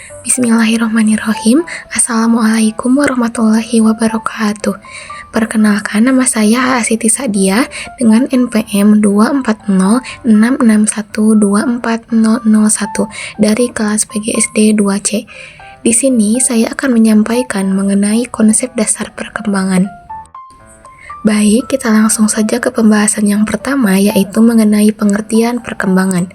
Bismillahirrahmanirrahim. Assalamualaikum warahmatullahi wabarakatuh. Perkenalkan, nama saya Siti Sadiah dengan NPM 24066124001 dari kelas PGSD 2C. Di sini saya akan menyampaikan mengenai konsep dasar perkembangan. Baik, kita langsung saja ke pembahasan yang pertama, yaitu mengenai pengertian perkembangan.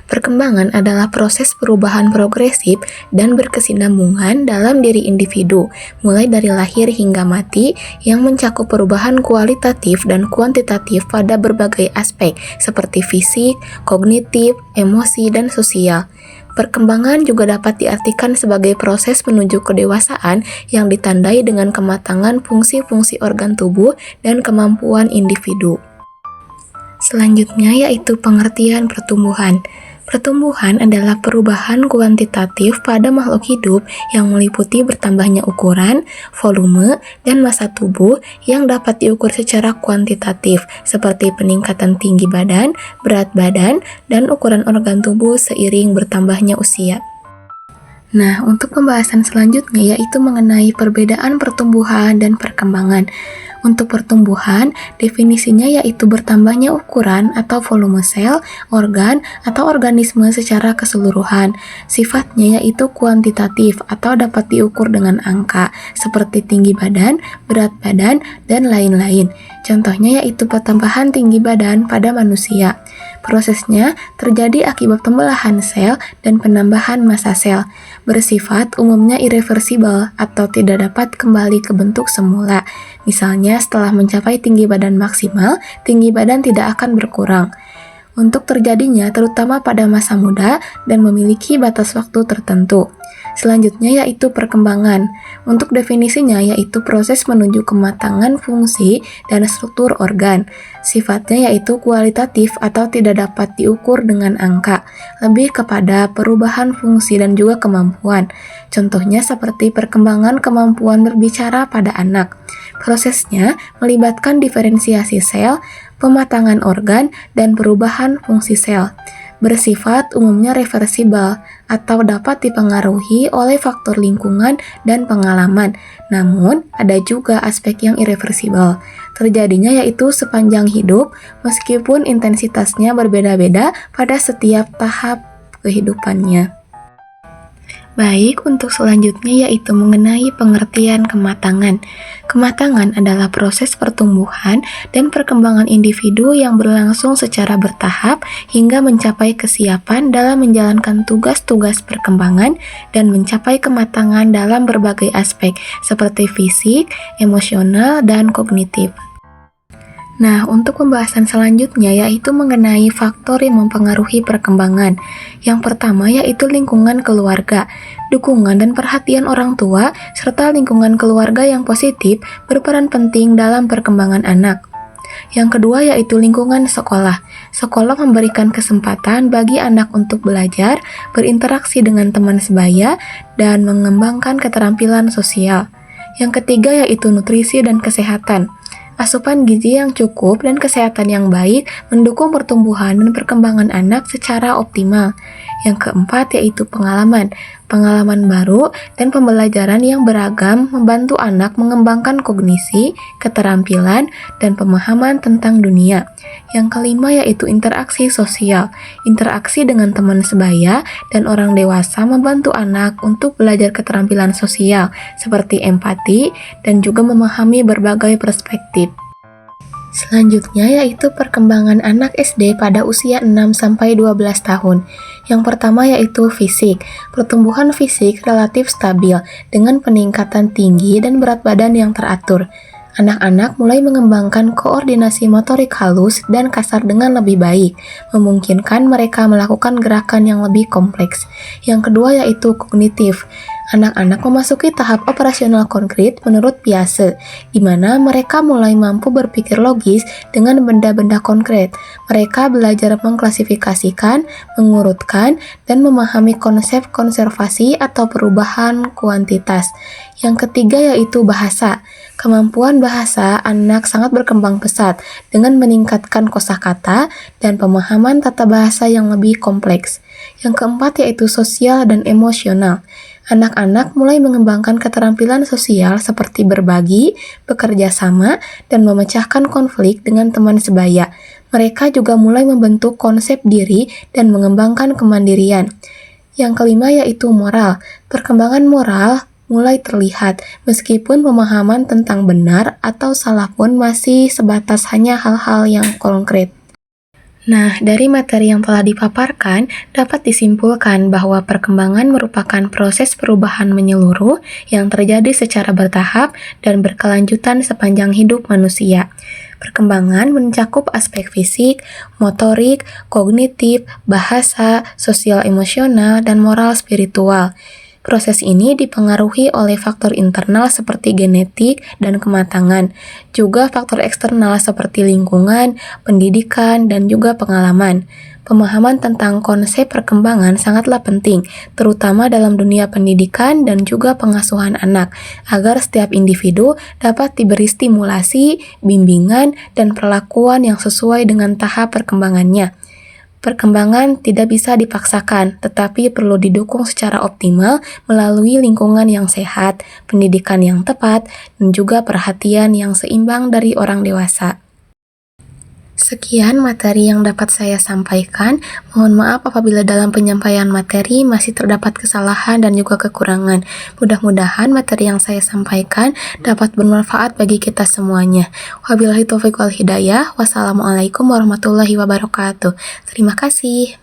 Perkembangan adalah proses perubahan progresif dan berkesinambungan dalam diri individu, mulai dari lahir hingga mati, yang mencakup perubahan kualitatif dan kuantitatif pada berbagai aspek, seperti fisik, kognitif, emosi, dan sosial. Perkembangan juga dapat diartikan sebagai proses menuju kedewasaan yang ditandai dengan kematangan fungsi-fungsi organ tubuh dan kemampuan individu. Selanjutnya yaitu pengertian pertumbuhan. Pertumbuhan adalah perubahan kuantitatif pada makhluk hidup yang meliputi bertambahnya ukuran, volume, dan massa tubuh yang dapat diukur secara kuantitatif, seperti peningkatan tinggi badan, berat badan, dan ukuran organ tubuh seiring bertambahnya usia. Nah, untuk pembahasan selanjutnya yaitu mengenai perbedaan pertumbuhan dan perkembangan. Untuk pertumbuhan, definisinya yaitu bertambahnya ukuran atau volume sel, organ, atau organisme secara keseluruhan. Sifatnya yaitu kuantitatif atau dapat diukur dengan angka, seperti tinggi badan, berat badan, dan lain-lain. Contohnya yaitu pertambahan tinggi badan pada manusia. Prosesnya terjadi akibat pembelahan sel dan penambahan massa sel. Bersifat umumnya irreversibel atau tidak dapat kembali ke bentuk semula. Misalnya setelah mencapai tinggi badan maksimal, tinggi badan tidak akan berkurang. Untuk terjadinya terutama pada masa muda dan memiliki batas waktu tertentu. Selanjutnya yaitu perkembangan. Untuk definisinya yaitu proses menuju kematangan fungsi dan struktur organ. Sifatnya yaitu kualitatif atau tidak dapat diukur dengan angka, lebih kepada perubahan fungsi dan juga kemampuan. Contohnya seperti perkembangan kemampuan berbicara pada anak. Prosesnya melibatkan diferensiasi sel, pematangan organ, dan perubahan fungsi sel. Bersifat umumnya reversibel atau dapat dipengaruhi oleh faktor lingkungan dan pengalaman. Namun, ada juga aspek yang irreversibel. Terjadinya yaitu sepanjang hidup, meskipun intensitasnya berbeda-beda pada setiap tahap kehidupannya. Baik, untuk selanjutnya yaitu mengenai pengertian kematangan. Kematangan adalah proses pertumbuhan dan perkembangan individu yang berlangsung secara bertahap hingga mencapai kesiapan dalam menjalankan tugas-tugas perkembangan dan mencapai kematangan dalam berbagai aspek seperti fisik, emosional, dan kognitif. Nah, untuk pembahasan selanjutnya yaitu mengenai faktor yang mempengaruhi perkembangan. Yang pertama yaitu lingkungan keluarga. Dukungan dan perhatian orang tua serta lingkungan keluarga yang positif berperan penting dalam perkembangan anak. Yang kedua yaitu lingkungan sekolah. Sekolah memberikan kesempatan bagi anak untuk belajar, berinteraksi dengan teman sebaya, dan mengembangkan keterampilan sosial. Yang ketiga yaitu nutrisi dan kesehatan. Asupan gizi yang cukup dan kesehatan yang baik mendukung pertumbuhan dan perkembangan anak secara optimal. Yang keempat yaitu pengalaman. Pengalaman baru dan pembelajaran yang beragam membantu anak mengembangkan kognisi, keterampilan, dan pemahaman tentang dunia. Yang kelima yaitu interaksi sosial. Interaksi dengan teman sebaya dan orang dewasa membantu anak untuk belajar keterampilan sosial seperti empati dan juga memahami berbagai perspektif. Selanjutnya yaitu perkembangan anak SD pada usia 6-12 tahun. Yang pertama yaitu fisik. Pertumbuhan fisik relatif stabil dengan peningkatan tinggi dan berat badan yang teratur. Anak-anak mulai mengembangkan koordinasi motorik halus dan kasar dengan lebih baik, memungkinkan mereka melakukan gerakan yang lebih kompleks. Yang kedua yaitu kognitif. Anak-anak memasuki tahap operasional konkret menurut Piaget, di mana mereka mulai mampu berpikir logis dengan benda-benda konkret. Mereka belajar mengklasifikasikan, mengurutkan, dan memahami konsep konservasi atau perubahan kuantitas. Yang ketiga yaitu bahasa. Kemampuan bahasa anak sangat berkembang pesat dengan meningkatkan kosakata dan pemahaman tata bahasa yang lebih kompleks. Yang keempat yaitu sosial dan emosional. Anak-anak mulai mengembangkan keterampilan sosial seperti berbagi, bekerja sama, dan memecahkan konflik dengan teman sebaya. Mereka juga mulai membentuk konsep diri dan mengembangkan kemandirian. Yang kelima yaitu moral. Perkembangan moral mulai terlihat, meskipun pemahaman tentang benar atau salah pun masih sebatas hanya hal-hal yang konkret. Nah, dari materi yang telah dipaparkan, dapat disimpulkan bahwa perkembangan merupakan proses perubahan menyeluruh yang terjadi secara bertahap dan berkelanjutan sepanjang hidup manusia. Perkembangan mencakup aspek fisik, motorik, kognitif, bahasa, sosial emosional, dan moral spiritual. Proses ini dipengaruhi oleh faktor internal seperti genetik dan kematangan, juga faktor eksternal seperti lingkungan, pendidikan, dan juga pengalaman. Pemahaman tentang konsep perkembangan sangatlah penting, terutama dalam dunia pendidikan dan juga pengasuhan anak, agar setiap individu dapat diberi stimulasi, bimbingan, dan perlakuan yang sesuai dengan tahap perkembangannya. Perkembangan tidak bisa dipaksakan, tetapi perlu didukung secara optimal melalui lingkungan yang sehat, pendidikan yang tepat, dan juga perhatian yang seimbang dari orang dewasa. Sekian materi yang dapat saya sampaikan. Mohon maaf apabila dalam penyampaian materi masih terdapat kesalahan dan juga kekurangan. Mudah-mudahan materi yang saya sampaikan dapat bermanfaat bagi kita semuanya. Wabillahi taufiq wal hidayah. Wassalamualaikum warahmatullahi wabarakatuh. Terima kasih.